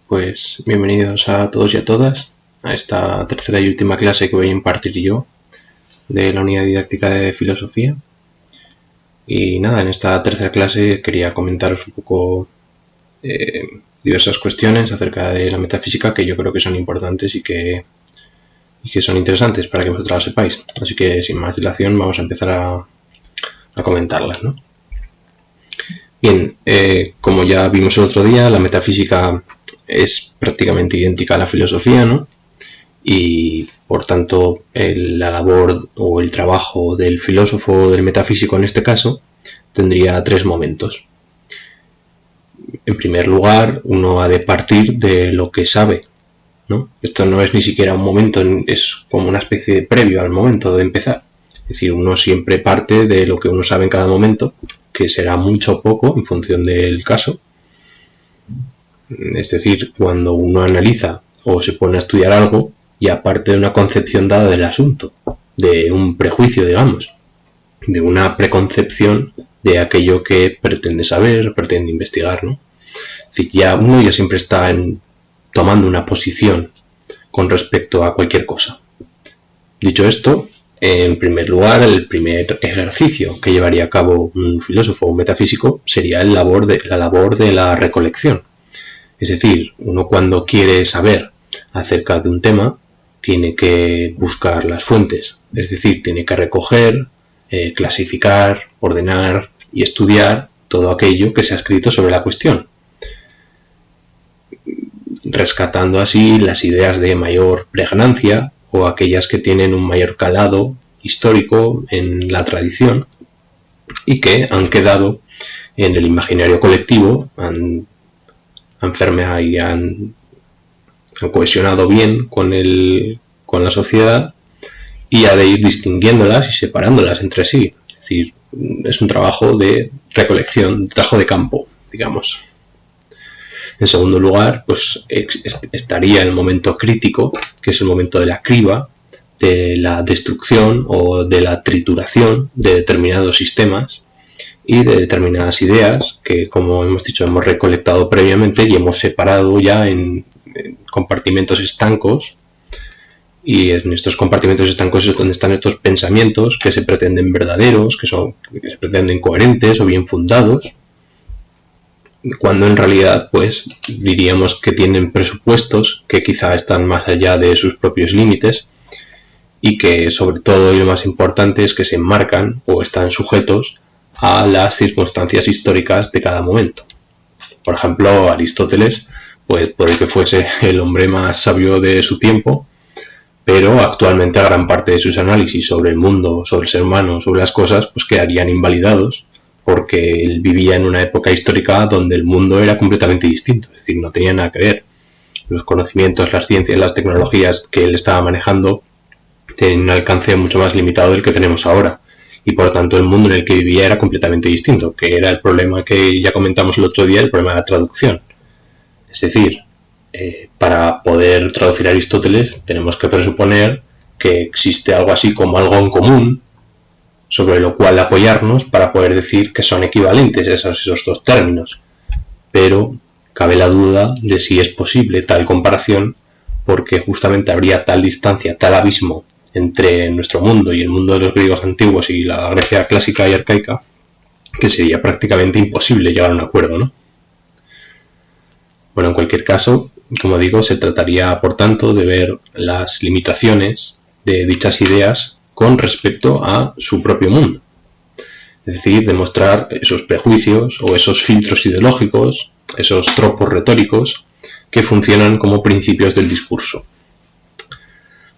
Pues bienvenidos a todos y a todas a esta tercera y última clase que voy a impartir yo de la unidad didáctica de filosofía. Y nada, en esta tercera clase quería comentaros un poco diversas cuestiones acerca de la metafísica que yo creo que son importantes y que son interesantes para que vosotros las sepáis. Así que sin más dilación vamos a empezar a comentarlas, ¿no? Bien, como ya vimos el otro día, la metafísica es prácticamente idéntica a la filosofía, ¿no? Y por tanto la labor o el trabajo del filósofo o del metafísico en este caso tendría tres momentos. En primer lugar, uno ha de partir de lo que sabe, ¿no? Esto no es ni siquiera un momento, es como una especie de previo al momento de empezar. Es decir, uno siempre parte de lo que uno sabe en cada momento, que será mucho o poco en función del caso. Es decir, cuando uno analiza o se pone a estudiar algo, y aparte de una concepción dada del asunto, de un prejuicio, digamos, de una preconcepción de aquello que pretende saber, pretende investigar, ¿no? Es decir, uno ya siempre está tomando una posición con respecto a cualquier cosa. Dicho esto, en primer lugar, el primer ejercicio que llevaría a cabo un filósofo o un metafísico sería la labor de la recolección. Es decir, uno cuando quiere saber acerca de un tema, tiene que buscar las fuentes, es decir, tiene que recoger, clasificar, ordenar y estudiar todo aquello que se ha escrito sobre la cuestión, rescatando así las ideas de mayor pregnancia o aquellas que tienen un mayor calado histórico en la tradición y que han quedado en el imaginario colectivo, han cohesionado bien con la sociedad y ha de ir distinguiéndolas y separándolas entre sí. Es decir, es un trabajo de recolección, un trabajo de campo, digamos. En segundo lugar, pues estaría el momento crítico, que es el momento de la criba, de la destrucción o de la trituración de determinados sistemas y de determinadas ideas que, como hemos dicho, hemos recolectado previamente y hemos separado ya en compartimentos estancos, y en estos compartimentos estancos es donde están estos pensamientos que se pretenden verdaderos, que se pretenden coherentes o bien fundados, cuando en realidad pues diríamos que tienen presupuestos que quizá están más allá de sus propios límites y que sobre todo, y lo más importante, es que se enmarcan o están sujetos a las circunstancias históricas de cada momento. Por ejemplo, Aristóteles, pues por el que fuese el hombre más sabio de su tiempo, pero actualmente gran parte de sus análisis sobre el mundo, sobre el ser humano, sobre las cosas, pues quedarían invalidados porque él vivía en una época histórica donde el mundo era completamente distinto, es decir, no tenía nada que ver. Los conocimientos, las ciencias, las tecnologías que él estaba manejando tienen un alcance mucho más limitado del que tenemos ahora. Y por lo tanto el mundo en el que vivía era completamente distinto, que era el problema que ya comentamos el otro día, el problema de la traducción. Es decir, para poder traducir a Aristóteles tenemos que presuponer que existe algo así como algo en común sobre lo cual apoyarnos para poder decir que son equivalentes esos dos términos. Pero cabe la duda de si es posible tal comparación, porque justamente habría tal distancia, tal abismo entre nuestro mundo y el mundo de los griegos antiguos y la Grecia clásica y arcaica, que sería prácticamente imposible llegar a un acuerdo, ¿no? Bueno, en cualquier caso, como digo, se trataría, por tanto, de ver las limitaciones de dichas ideas con respecto a su propio mundo. Es decir, demostrar esos prejuicios o esos filtros ideológicos, esos tropos retóricos que funcionan como principios del discurso.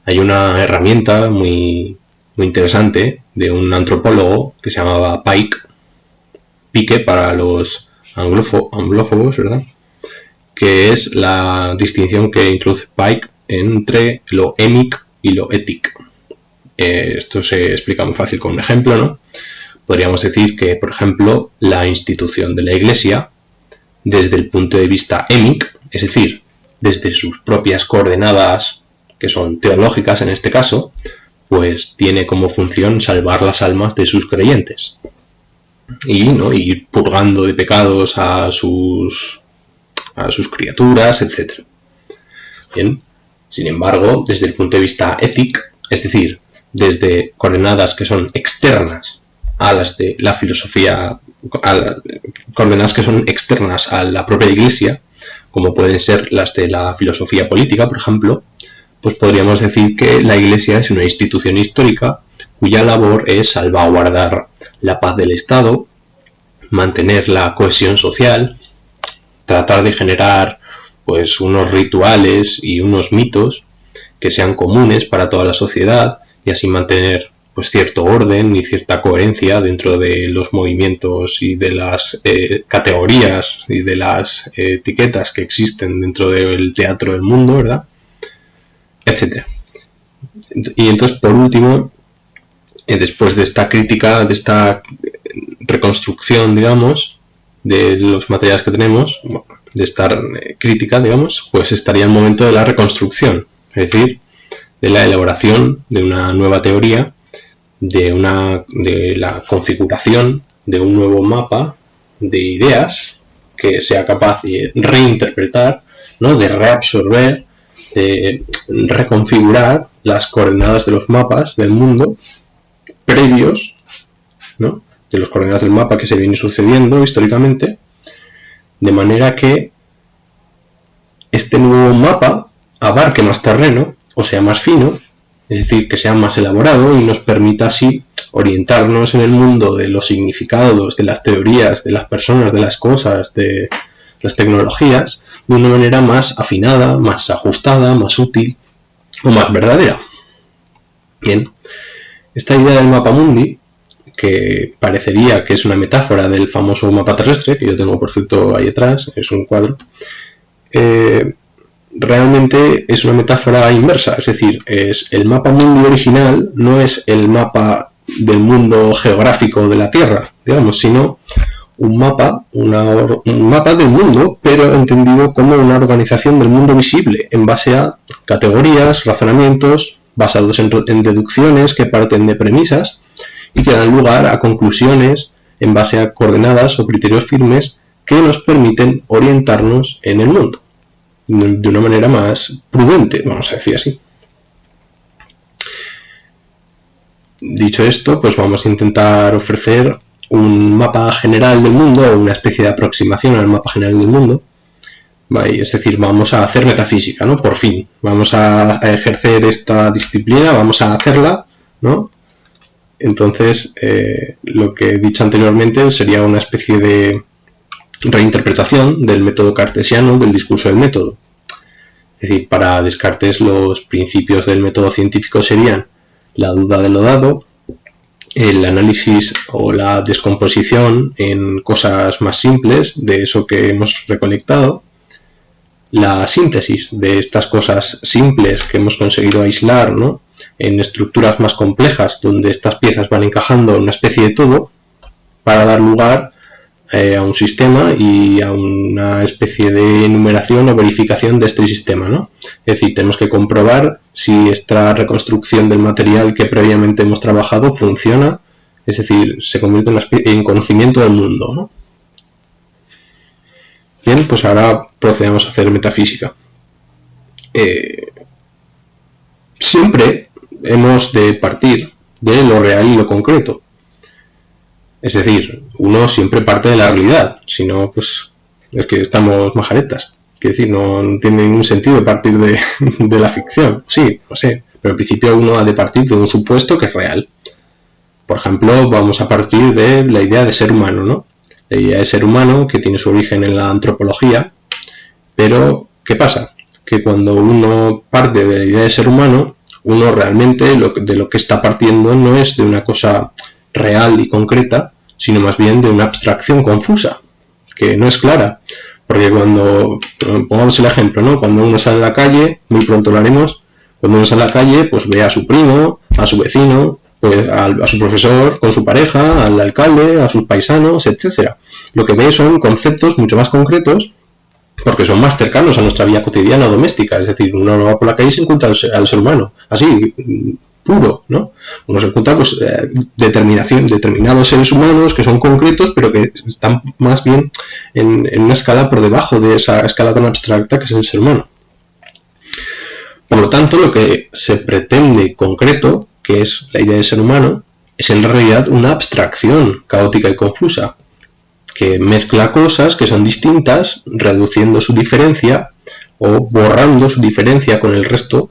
Hay una herramienta muy interesante de un antropólogo que se llamaba Pike para los anglófobos, ¿verdad? Que es la distinción que introduce Pike entre lo émic y lo étic. Esto se explica muy fácil con un ejemplo, ¿no? Podríamos decir que, por ejemplo, la institución de la Iglesia, desde el punto de vista émic, es decir, desde sus propias coordenadas, que son teológicas en este caso, pues tiene como función salvar las almas de sus creyentes y, ¿no?, ir purgando de pecados a sus a sus criaturas, etc. Bien, sin embargo, desde el punto de vista ético, es decir, desde coordenadas que son externas a las de la filosofía, coordenadas que son externas a la propia Iglesia, como pueden ser las de la filosofía política, por ejemplo, pues podríamos decir que la Iglesia es una institución histórica cuya labor es salvaguardar la paz del Estado, mantener la cohesión social, tratar de generar pues unos rituales y unos mitos que sean comunes para toda la sociedad y así mantener pues cierto orden y cierta coherencia dentro de los movimientos y de las categorías y de las etiquetas que existen dentro del teatro del mundo, ¿verdad? Etcétera. Y entonces, por último, después de esta crítica, de esta reconstrucción, digamos, de los materiales que tenemos, de esta crítica, digamos, pues estaría el momento de la reconstrucción, es decir, de la elaboración de una nueva teoría, de la configuración de un nuevo mapa de ideas que sea capaz de reinterpretar, ¿no? De reabsorber, de reconfigurar las coordenadas de los mapas del mundo previos, ¿no? De los coordenadas del mapa que se viene sucediendo históricamente, de manera que este nuevo mapa abarque más terreno, o sea, más fino, es decir, que sea más elaborado y nos permita así orientarnos en el mundo de los significados, de las teorías, de las personas, de las cosas, de las tecnologías, de una manera más afinada, más ajustada, más útil o más verdadera. Bien, esta idea del mapa mundi, que parecería que es una metáfora del famoso mapa terrestre, que yo tengo por cierto ahí atrás, es un cuadro, realmente es una metáfora inversa, es decir, es el mapa mundi original no es el mapa del mundo geográfico de la Tierra, digamos, sino un mapa del mundo, pero entendido como una organización del mundo visible, en base a categorías, razonamientos, basados en deducciones que parten de premisas y que dan lugar a conclusiones en base a coordenadas o criterios firmes que nos permiten orientarnos en el mundo de una manera más prudente, vamos a decir así. Dicho esto, pues vamos a intentar ofrecer un mapa general del mundo o una especie de aproximación al mapa general del mundo. Es decir, vamos a hacer metafísica, ¿no? Por fin, vamos a ejercer esta disciplina, vamos a hacerla, ¿no? Entonces, lo que he dicho anteriormente sería una especie de reinterpretación del método cartesiano del discurso del método. Es decir, para Descartes los principios del método científico serían la duda de lo dado, el análisis o la descomposición en cosas más simples de eso que hemos recolectado, la síntesis de estas cosas simples que hemos conseguido aislar, ¿no? En estructuras más complejas donde estas piezas van encajando en una especie de todo para dar lugar a un sistema y a una especie de enumeración o verificación de este sistema, ¿no? Es decir, tenemos que comprobar si esta reconstrucción del material que previamente hemos trabajado funciona, es decir, se convierte en conocimiento del mundo, ¿no? Bien, pues ahora procedamos a hacer metafísica. Siempre hemos de partir de lo real y lo concreto. Es decir, uno siempre parte de la realidad, si no, pues es que estamos majaretas. Quiero decir, no tiene ningún sentido partir de la ficción. Sí, no sé, pero en principio uno ha de partir de un supuesto que es real. Por ejemplo, vamos a partir de la idea de ser humano, ¿no? La idea de ser humano que tiene su origen en la antropología, pero ¿qué pasa? Que cuando uno parte de la idea de ser humano, uno realmente de lo que está partiendo no es de una cosa real y concreta, sino más bien de una abstracción confusa, que no es clara. Porque cuando, pongamos el ejemplo, ¿no? Cuando uno sale a la calle, muy pronto lo haremos, cuando uno sale a la calle, pues ve a su primo, a su vecino, pues a su profesor, con su pareja, al alcalde, a sus paisanos, etc. Lo que ve son conceptos mucho más concretos, porque son más cercanos a nuestra vida cotidiana o doméstica. Es decir, uno no va por la calle y se encuentra al ser humano, así, puro, ¿no? Uno se encuentra pues, determinados seres humanos que son concretos, pero que están más bien en una escala por debajo de esa escala tan abstracta que es el ser humano. Por lo tanto, lo que se pretende concreto, que es la idea del ser humano, es en realidad una abstracción caótica y confusa, que mezcla cosas que son distintas, reduciendo su diferencia o borrando su diferencia con el resto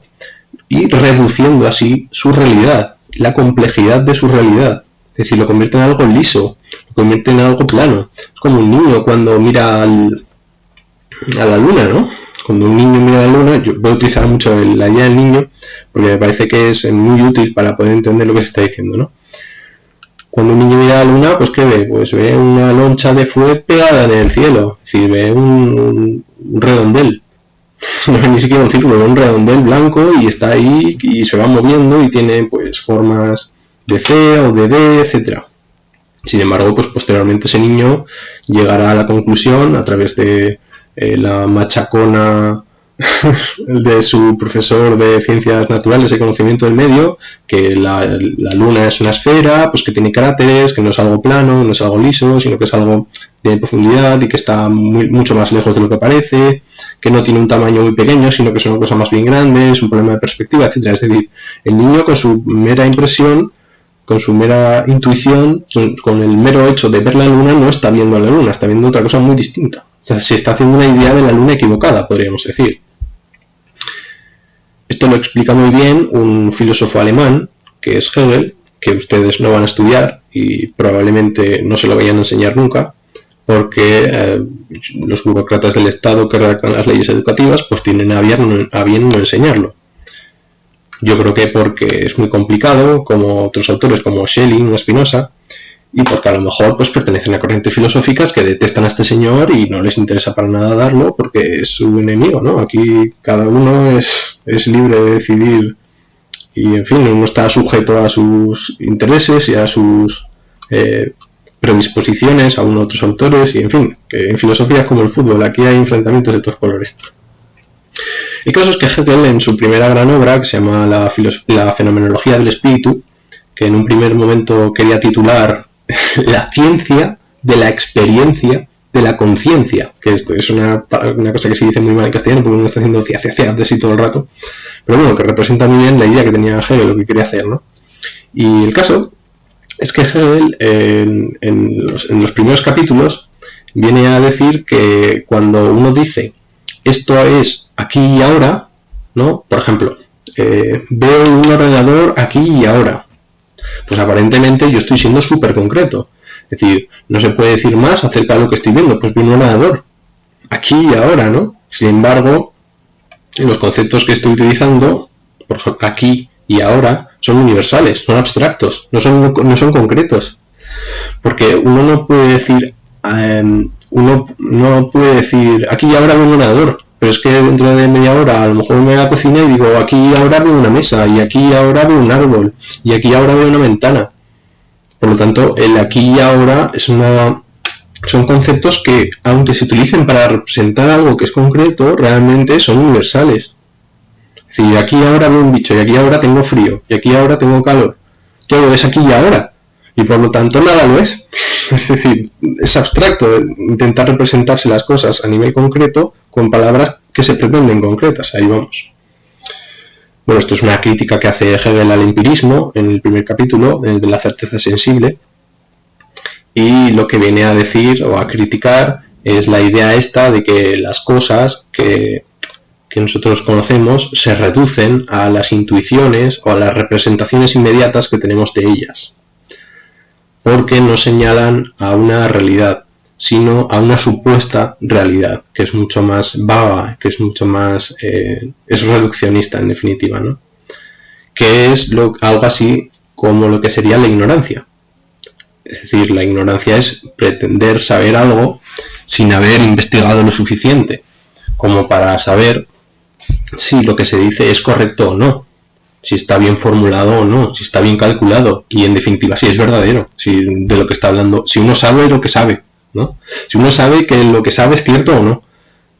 y reduciendo así su realidad, la complejidad de su realidad. Es decir, lo convierte en algo liso, lo convierte en algo plano. Es como un niño cuando mira a la luna, ¿no? Cuando un niño mira a la luna, yo voy a utilizar mucho la idea del niño porque me parece que es muy útil para poder entender lo que se está diciendo, ¿no? Cuando un niño mira a la luna, pues ¿qué ve? Pues ve una loncha de fuet pegada en el cielo, es decir, ve un redondel. No es ni siquiera un círculo, es un redondel blanco y está ahí y se va moviendo y tiene pues formas de C o de D, etc. Sin embargo, pues posteriormente ese niño llegará a la conclusión a través de la machacona de su profesor de ciencias naturales y conocimiento del medio, que la luna es una esfera, pues que tiene cráteres, que no es algo plano, no es algo liso, sino que es algo de profundidad y que está mucho más lejos de lo que parece, que no tiene un tamaño muy pequeño, sino que es una cosa más bien grande, es un problema de perspectiva, etc. Es decir, el niño con su mera impresión, con su mera intuición, con el mero hecho de ver la luna, no está viendo a la luna, está viendo otra cosa muy distinta. O sea, se está haciendo una idea de la luna equivocada, podríamos decir. Esto lo explica muy bien un filósofo alemán, que es Hegel, que ustedes no van a estudiar y probablemente no se lo vayan a enseñar nunca, porque los burócratas del Estado que redactan las leyes educativas pues tienen a bien no enseñarlo. Yo creo que porque es muy complicado, como otros autores como Schelling o Spinoza, y porque a lo mejor pues pertenecen a corrientes filosóficas que detestan a este señor y no les interesa para nada darlo porque es su enemigo, ¿no? Aquí cada uno es libre de decidir y, en fin, uno está sujeto a sus intereses y a sus predisposiciones a uno u otros autores y, en fin, que en filosofía es como el fútbol, aquí hay enfrentamientos de todos colores. El caso es que Hegel, en su primera gran obra, que se llama la fenomenología del espíritu, que en un primer momento quería titular la ciencia de la experiencia de la conciencia, que esto es una cosa que se dice muy mal en castellano porque uno está haciendo ciencia de sí todo el rato, pero bueno, que representa muy bien la idea que tenía Hegel, lo que quería hacer, ¿no? Y el caso es que Hegel en los primeros capítulos viene a decir que cuando uno dice esto es aquí y ahora, ¿no? Por ejemplo, veo un ordenador aquí y ahora. Pues aparentemente yo estoy siendo súper concreto. Es decir, no se puede decir más acerca de lo que estoy viendo. Pues veo un ordenador aquí y ahora, ¿no? Sin embargo, los conceptos que estoy utilizando, por ejemplo, aquí y ahora, son universales, son abstractos, no son concretos. Porque uno no puede decir aquí y ahora veo un ordenador, pero es que dentro de media hora a lo mejor me voy a la cocina y digo aquí y ahora veo una mesa, y aquí y ahora veo un árbol, y aquí y ahora veo una ventana. Por lo tanto, el aquí y ahora son conceptos que, aunque se utilicen para representar algo que es concreto, realmente son universales. Es decir, aquí y ahora veo un bicho, y aquí y ahora tengo frío, y aquí y ahora tengo calor. Todo es aquí y ahora. Y por lo tanto nada lo es. Es decir, es abstracto intentar representarse las cosas a nivel concreto con palabras que se pretenden concretas. Ahí vamos. Bueno, esto es una crítica que hace Hegel al empirismo en el primer capítulo, de la certeza sensible. Y lo que viene a decir o a criticar es la idea esta de que las cosas que nosotros conocemos se reducen a las intuiciones o a las representaciones inmediatas que tenemos de ellas, porque no señalan a una realidad, sino a una supuesta realidad, que es mucho más vaga, que es mucho más es reduccionista en definitiva, ¿no? Que es algo así como lo que sería la ignorancia. Es decir, la ignorancia es pretender saber algo sin haber investigado lo suficiente como para saber si lo que se dice es correcto o no, si está bien formulado o no, si está bien calculado y en definitiva si es verdadero, si de lo que está hablando, si uno sabe lo que sabe, ¿no? Si uno sabe que lo que sabe es cierto o no.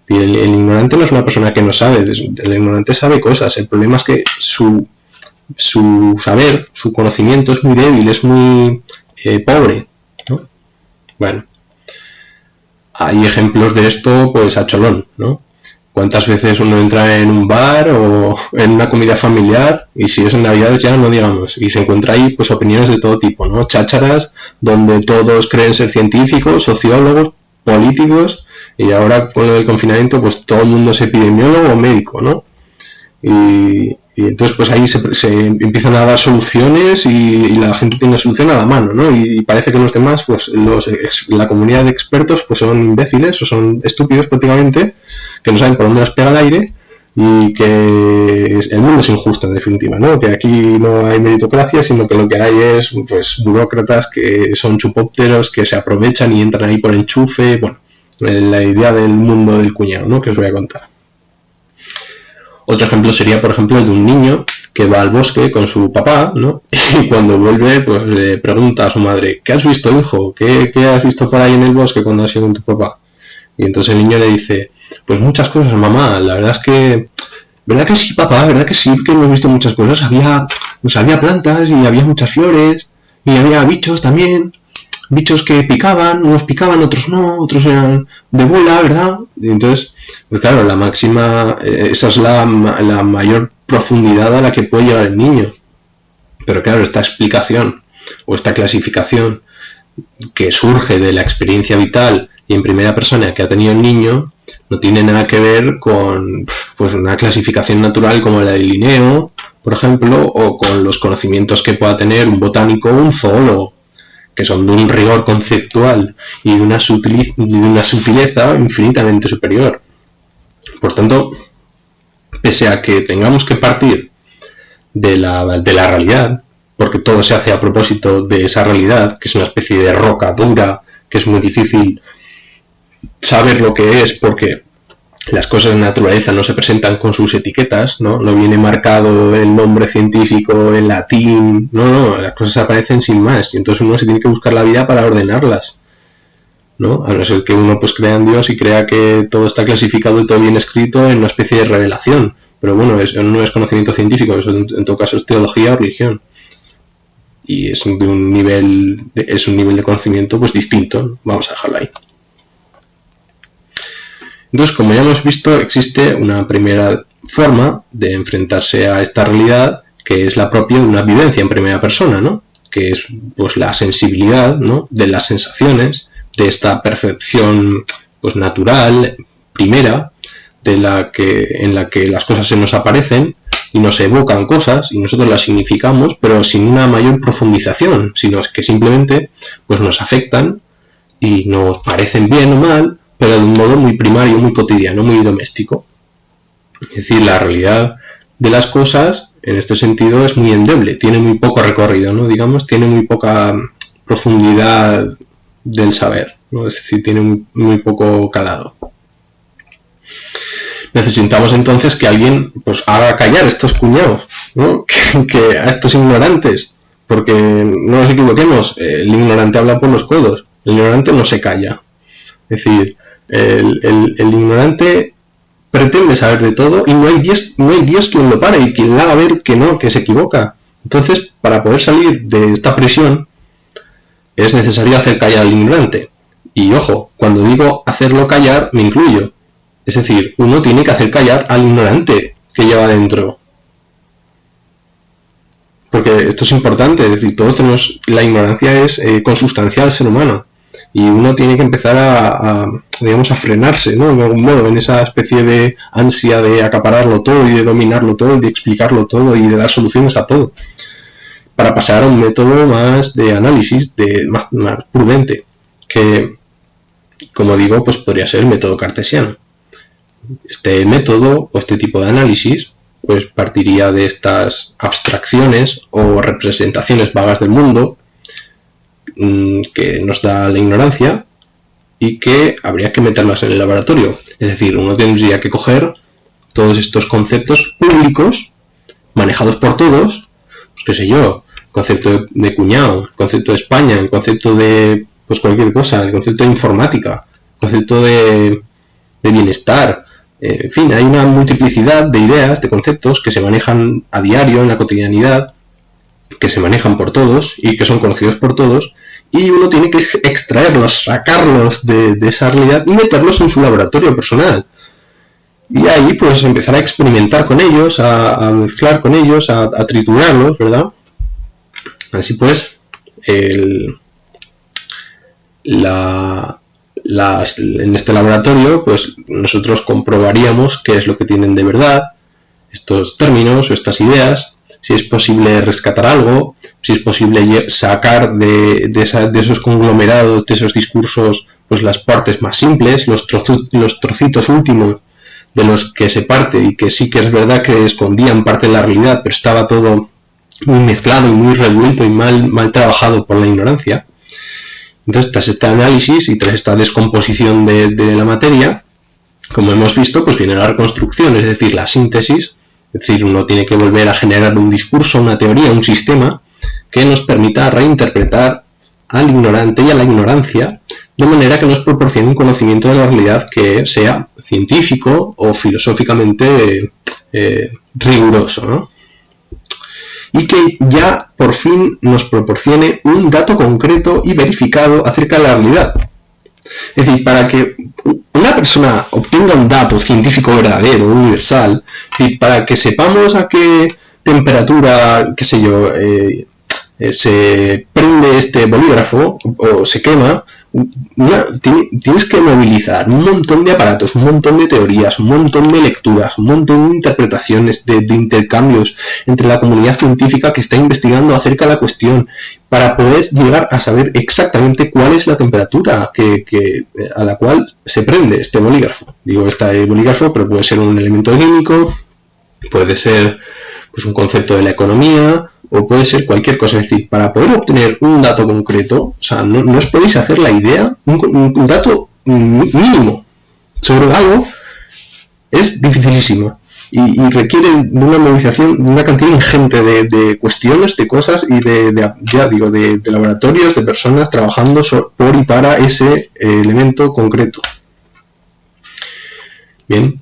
El ignorante no es una persona que no sabe, el ignorante sabe cosas, el problema es que su su saber, su conocimiento es muy débil, es muy pobre, ¿no? Bueno, hay ejemplos de esto pues a cholón, ¿no? ¿Cuántas veces uno entra en un bar o en una comida familiar, y si es en Navidades ya no digamos, y se encuentra ahí pues opiniones de todo tipo, ¿no? Chácharas donde todos creen ser científicos, sociólogos, políticos, y ahora con lo del confinamiento pues todo el mundo es epidemiólogo o médico, ¿no? Y entonces pues ahí se empiezan a dar soluciones y la gente tiene solución a la mano, ¿no? Y parece que los demás, pues la comunidad de expertos pues son imbéciles o son estúpidos prácticamente, que no saben por dónde les pega el aire, y que el mundo es injusto en definitiva, ¿no? Que aquí no hay meritocracia, sino que lo que hay es pues burócratas que son chupópteros, que se aprovechan y entran ahí por enchufe. Bueno, la idea del mundo del cuñado, ¿no? Que os voy a contar. Otro ejemplo sería, por ejemplo, el de un niño que va al bosque con su papá, ¿no? Y cuando vuelve, pues le pregunta a su madre: ¿qué has visto, hijo? ¿Qué has visto por ahí en el bosque cuando has ido con tu papá? Y entonces el niño le dice: pues muchas cosas, mamá. La verdad es que... ¿Verdad que sí, papá? ¿Verdad que sí? Que hemos visto muchas cosas. Había plantas y había muchas flores y había bichos también. Bichos que picaban, unos picaban, otros no, otros eran de bola, ¿verdad? Y entonces, pues claro, la máxima, esa es la mayor profundidad a la que puede llegar el niño. Pero claro, esta explicación o esta clasificación que surge de la experiencia vital y en primera persona que ha tenido el niño, no tiene nada que ver con pues una clasificación natural como la de Linneo, por ejemplo, o con los conocimientos que pueda tener un botánico o un zoólogo, que son de un rigor conceptual y de una sutileza infinitamente superior. Por tanto, pese a que tengamos que partir de la realidad, porque todo se hace a propósito de esa realidad, que es una especie de roca dura, que es muy difícil saber lo que es, porque las cosas de naturaleza no se presentan con sus etiquetas, ¿no? No viene marcado el nombre científico en latín, no, las cosas aparecen sin más, y entonces uno se tiene que buscar la vida para ordenarlas, ¿no? A no ser que uno pues crea en Dios y crea que todo está clasificado y todo bien escrito en una especie de revelación, pero bueno, eso no es conocimiento científico, eso en todo caso es teología o religión, y es de un nivel de conocimiento pues distinto, vamos a dejarlo ahí. Entonces, como ya hemos visto, existe una primera forma de enfrentarse a esta realidad, que es la propia de una vivencia en primera persona, ¿no? Que es pues la sensibilidad, ¿no? De las sensaciones, de esta percepción pues natural, primera, en la que las cosas se nos aparecen y nos evocan cosas y nosotros las significamos, pero sin una mayor profundización, sino que simplemente pues nos afectan y nos parecen bien o mal, pero de un modo muy primario, muy cotidiano, muy doméstico. Es decir, la realidad de las cosas, en este sentido, es muy endeble, tiene muy poco recorrido, ¿no? Digamos, tiene muy poca profundidad del saber, ¿no? Es decir, tiene muy poco calado. Necesitamos entonces que alguien pues haga callar a estos cuñados, ¿no? que a estos ignorantes, porque no nos equivoquemos, el ignorante habla por los codos, el ignorante no se calla. Es decir, el ignorante pretende saber de todo y no hay Dios quien lo pare y quien le haga ver que no, que se equivoca. Entonces, para poder salir de esta prisión, es necesario hacer callar al ignorante. Y ojo, cuando digo hacerlo callar, me incluyo. Es decir, uno tiene que hacer callar al ignorante que lleva dentro. Porque esto es importante, es decir, todos tenemos, la ignorancia es consustancial al ser humano. Y uno tiene que empezar digamos, a frenarse, ¿no? De algún modo, en esa especie de ansia de acapararlo todo y de dominarlo todo y de explicarlo todo y de dar soluciones a todo, para pasar a un método más de análisis, más prudente, que, como digo, pues podría ser el método cartesiano. Este método o este tipo de análisis pues partiría de estas abstracciones o representaciones vagas del mundo que nos da la ignorancia y que habría que meterlas en el laboratorio. Es decir, uno tendría que coger todos estos conceptos públicos manejados por todos, pues qué sé yo, el concepto de cuñado, el concepto de España, el concepto de pues cualquier cosa, el concepto de informática, el concepto de bienestar, En fin, hay una multiplicidad de ideas, de conceptos que se manejan a diario en la cotidianidad, que se manejan por todos y que son conocidos por todos, y uno tiene que extraerlos, sacarlos de esa realidad y meterlos en su laboratorio personal. Y ahí pues empezar a experimentar con ellos, a mezclar con ellos, a triturarlos, ¿verdad? Así pues, en este laboratorio pues nosotros comprobaríamos qué es lo que tienen de verdad estos términos o estas ideas, si es posible rescatar algo, si es posible sacar de esos conglomerados, de esos discursos, pues las partes más simples, los trocitos últimos de los que se parte y que sí que es verdad que escondían parte de la realidad, pero estaba todo muy mezclado y muy revuelto y mal trabajado por la ignorancia. Entonces, tras este análisis y tras esta descomposición de la materia, como hemos visto, pues viene la reconstrucción, es decir, la síntesis. Es decir, uno tiene que volver a generar un discurso, una teoría, un sistema que nos permita reinterpretar al ignorante y a la ignorancia de manera que nos proporcione un conocimiento de la realidad que sea científico o filosóficamente riguroso, ¿no? Y que ya por fin nos proporcione un dato concreto y verificado acerca de la realidad. Es decir, para que una persona obtenga un dato científico verdadero, universal, y para que sepamos a qué temperatura, qué sé yo, se prende este bolígrafo o se quema, tienes que movilizar un montón de aparatos, un montón de teorías, un montón de lecturas, un montón de interpretaciones, de intercambios entre la comunidad científica que está investigando acerca de la cuestión para poder llegar a saber exactamente cuál es la temperatura a la cual se prende este bolígrafo. Digo, este bolígrafo, pero puede ser un elemento químico, puede ser pues un concepto de la economía, o puede ser cualquier cosa. Es decir, para poder obtener un dato concreto, o sea, no os podéis hacer la idea, un dato mínimo sobre algo es dificilísimo y requiere de una movilización, de una cantidad ingente de cuestiones, de cosas y de laboratorios, de personas trabajando por y para ese elemento concreto. Bien.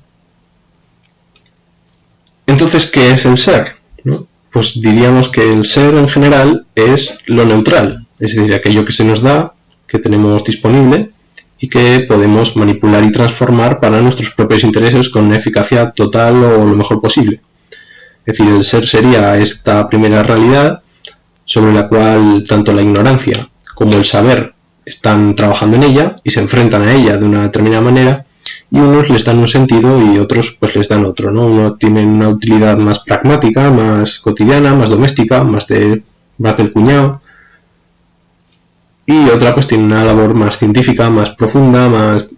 Entonces, ¿qué es el ser? ¿No? Pues diríamos que el ser en general es lo neutral, es decir, aquello que se nos da, que tenemos disponible y que podemos manipular y transformar para nuestros propios intereses con una eficacia total o lo mejor posible. Es decir, el ser sería esta primera realidad sobre la cual tanto la ignorancia como el saber están trabajando en ella y se enfrentan a ella de una determinada manera, y unos les dan un sentido y otros pues les dan otro, ¿no? Uno tiene una utilidad más pragmática, más cotidiana, más doméstica, más del cuñado, y otra pues tiene una labor más científica, más profunda, más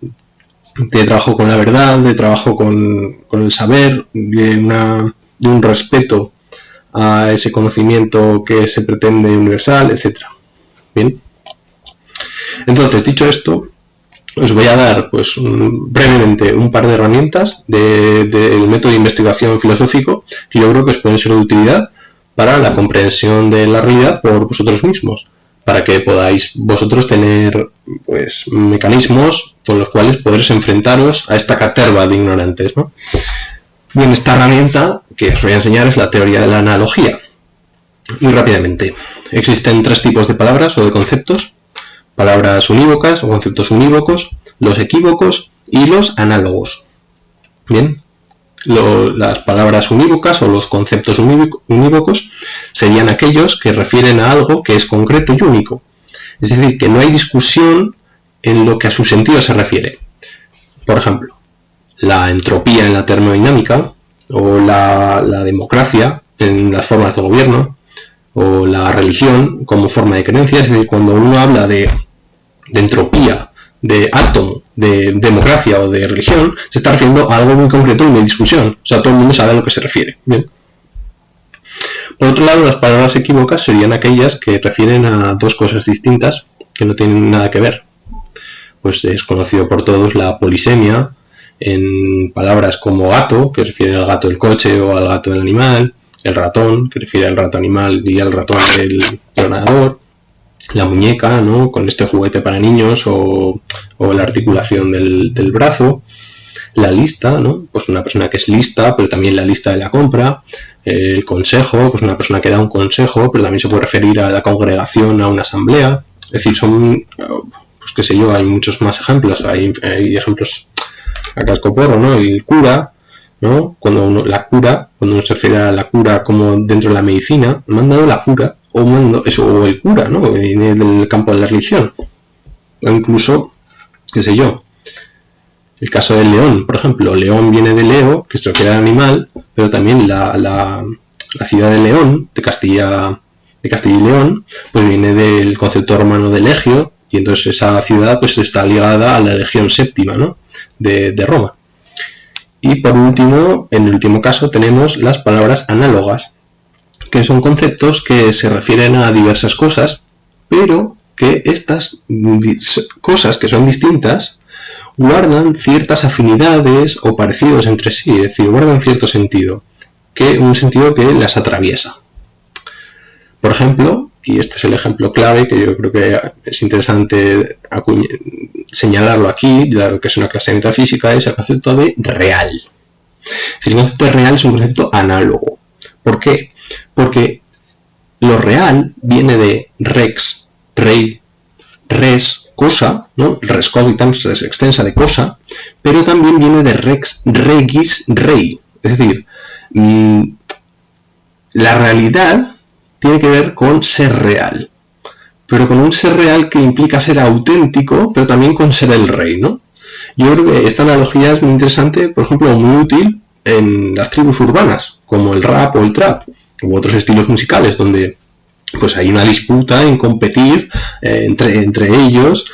de trabajo con la verdad, de trabajo con el saber, de un respeto a ese conocimiento que se pretende universal, etc. Bien. Entonces, dicho esto, os voy a dar pues brevemente un par de herramientas del método de investigación filosófico que yo creo que os pueden ser de utilidad para la comprensión de la realidad por vosotros mismos, para que podáis vosotros tener pues mecanismos con los cuales podréis enfrentaros a esta caterva de ignorantes, ¿no? Bien, esta herramienta que os voy a enseñar es la teoría de la analogía. Muy rápidamente, existen tres tipos de palabras o de conceptos: palabras unívocas o conceptos unívocos, los equívocos y los análogos. Bien, las palabras unívocas o los conceptos unívocos serían aquellos que refieren a algo que es concreto y único. Es decir, que no hay discusión en lo que a su sentido se refiere. Por ejemplo, la entropía en la termodinámica, o la democracia en las formas de gobierno, o la religión como forma de creencia. Es decir, cuando uno habla de entropía, de átomo, de democracia o de religión, se está refiriendo a algo muy concreto y de discusión. O sea, todo el mundo sabe a lo que se refiere. Bien. Por otro lado, las palabras equívocas serían aquellas que refieren a dos cosas distintas que no tienen nada que ver. Pues es conocido por todos la polisemia en palabras como gato, que refiere al gato del coche o al gato del animal, el ratón, que refiere al rato animal y al ratón del ordenador, la muñeca, ¿no?, con este juguete para niños, o la articulación del brazo, La lista, ¿no? Pues una persona que es lista, pero también la lista de la compra. El consejo, pues una persona que da un consejo, pero también se puede referir a la congregación, a una asamblea. Es decir, son, pues qué sé yo, hay muchos más ejemplos. Hay ejemplos a cascoporro, ¿no? El cura, ¿no? Cuando uno se refiere a la cura como dentro de la medicina, me han dado la cura, o el cura, ¿no? Que viene del campo de la religión. O incluso, qué sé yo, el caso del león, por ejemplo. León viene de Leo, que se refiere al animal, pero también la ciudad de León, de Castilla y León, pues viene del concepto romano de legio, y entonces esa ciudad pues está ligada a la legión séptima, ¿no? de Roma. Y por último, en el último caso, tenemos las palabras análogas, que son conceptos que se refieren a diversas cosas, pero que estas cosas que son distintas guardan ciertas afinidades o parecidos entre sí, es decir, guardan cierto sentido, un sentido que las atraviesa. Por ejemplo, y este es el ejemplo clave que yo creo que es interesante señalarlo aquí, dado que es una clase de metafísica, es el concepto de real. El concepto de real es un concepto análogo. ¿Por qué? Porque lo real viene de rex, rey, res, cosa, ¿no? Res cogitans, res extensa de cosa, pero también viene de rex, regis, rey. Es decir, la realidad tiene que ver con ser real, pero con un ser real que implica ser auténtico, pero también con ser el rey, ¿no? Yo creo que esta analogía es muy interesante, por ejemplo, muy útil en las tribus urbanas, como el rap o el trap, u otros estilos musicales, donde pues hay una disputa en competir entre ellos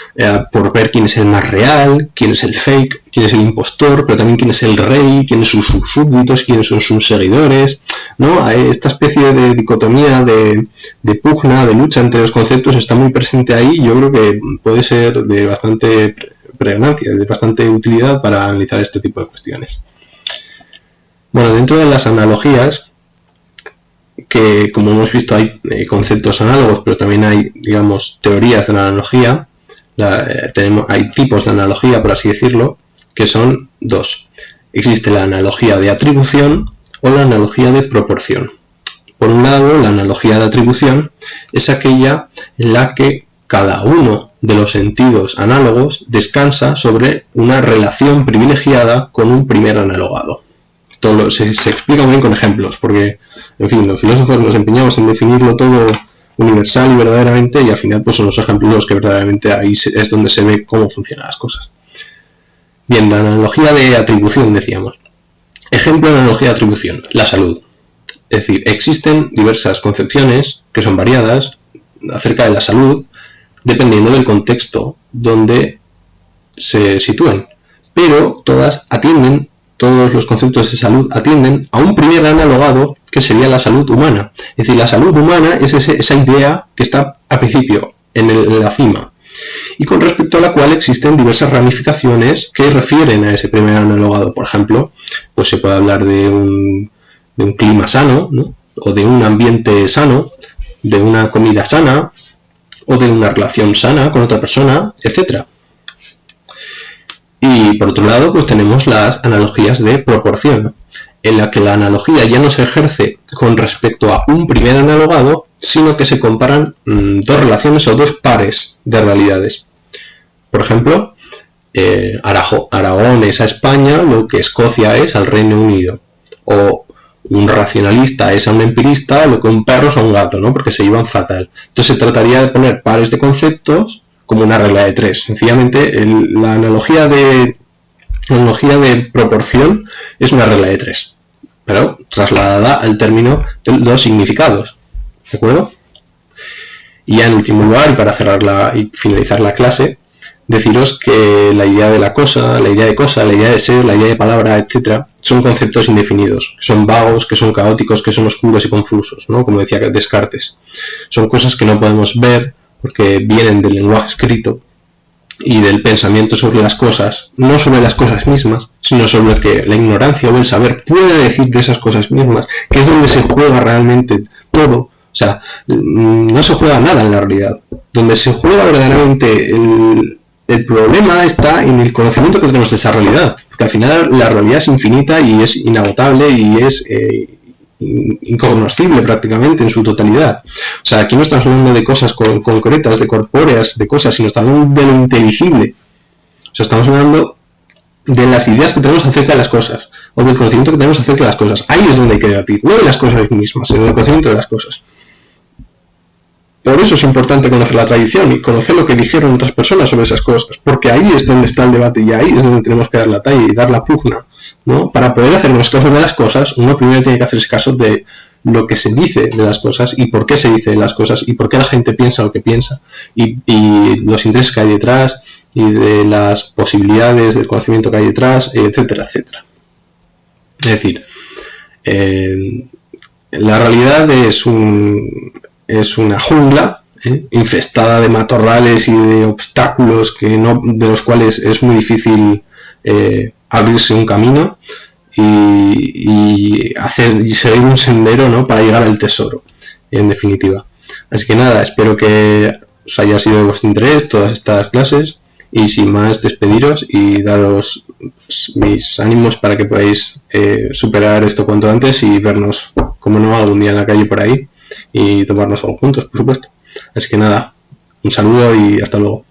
por ver quién es el más real, quién es el fake, quién es el impostor, pero también quién es el rey, quiénes son sus súbditos, quiénes son sus seguidores, ¿no? Hay esta especie de dicotomía, de pugna, de lucha entre los conceptos está muy presente ahí, y yo creo que puede ser de bastante pregnancia, de bastante utilidad para analizar este tipo de cuestiones. Bueno, dentro de las analogías, que como hemos visto hay conceptos análogos, pero también hay, digamos, teorías de la analogía, hay tipos de analogía, por así decirlo, que son dos. Existe la analogía de atribución o la analogía de proporción. Por un lado, la analogía de atribución es aquella en la que cada uno de los sentidos análogos descansa sobre una relación privilegiada con un primer analogado. Esto se explica bien con ejemplos, porque, en fin, los filósofos nos empeñamos en definirlo todo universal y verdaderamente, y al final pues son los ejemplos los que verdaderamente ahí es donde se ve cómo funcionan las cosas. Bien, la analogía de atribución, decíamos. Ejemplo de analogía de atribución, la salud. Es decir, existen diversas concepciones que son variadas acerca de la salud, dependiendo del contexto donde se sitúen, pero todos los conceptos de salud atienden a un primer analogado que sería la salud humana. Es decir, la salud humana es esa idea que está al principio, en la cima, y con respecto a la cual existen diversas ramificaciones que refieren a ese primer analogado. Por ejemplo, pues se puede hablar de un clima sano, ¿no? O de un ambiente sano, de una comida sana, o de una relación sana con otra persona, etc. Y por otro lado, pues tenemos las analogías de proporción, en la que la analogía ya no se ejerce con respecto a un primer analogado, sino que se comparan dos relaciones o dos pares de realidades. Por ejemplo, Aragón es a España lo que Escocia es al Reino Unido, o un racionalista es a un empirista lo que un perro es a un gato, ¿no? Porque se llevan fatal. Entonces se trataría de poner pares de conceptos como una regla de 3. Sencillamente, la analogía de proporción es una regla de 3, pero trasladada al término de los significados. ¿De acuerdo? Y ya en último lugar, y para cerrar y finalizar la clase, deciros que la idea de la cosa, la idea de ser, la idea de palabra, etc., son conceptos indefinidos, que son vagos, que son caóticos, que son oscuros y confusos, ¿no? Como decía Descartes. Son cosas que no podemos ver porque vienen del lenguaje escrito y del pensamiento sobre las cosas, no sobre las cosas mismas, sino sobre lo que la ignorancia o el saber puede decir de esas cosas mismas, que es donde se juega realmente todo. O sea, no se juega nada en la realidad. Donde se juega verdaderamente El problema está en el conocimiento que tenemos de esa realidad, porque al final la realidad es infinita y es inagotable y es incognoscible prácticamente en su totalidad. O sea, aquí no estamos hablando de cosas concretas, de corpóreas, de cosas, sino estamos hablando de lo inteligible. O sea, estamos hablando de las ideas que tenemos acerca de las cosas, o del conocimiento que tenemos acerca de las cosas. Ahí es donde hay que debatir, no de las cosas mismas, sino del conocimiento de las cosas. Por eso es importante conocer la tradición y conocer lo que dijeron otras personas sobre esas cosas, porque ahí es donde está el debate y ahí es donde tenemos que dar la talla y dar la pugna, ¿no? Para poder hacernos caso de las cosas, uno primero tiene que hacerse caso de lo que se dice de las cosas y por qué se dice de las cosas y por qué la gente piensa lo que piensa y los intereses que hay detrás y de las posibilidades del conocimiento que hay detrás, etcétera, etcétera. Es decir, la realidad es una jungla infestada de matorrales y de obstáculos de los cuales es muy difícil abrirse un camino y seguir un sendero, ¿no?, para llegar al tesoro, en definitiva. Así que nada, espero que os haya sido de vuestro interés todas estas clases y sin más despediros y daros mis ánimos para que podáis superar esto cuanto antes y vernos, como no, algún día en la calle por ahí y tomarnos algo juntos, por supuesto. Así que nada, un saludo y hasta luego.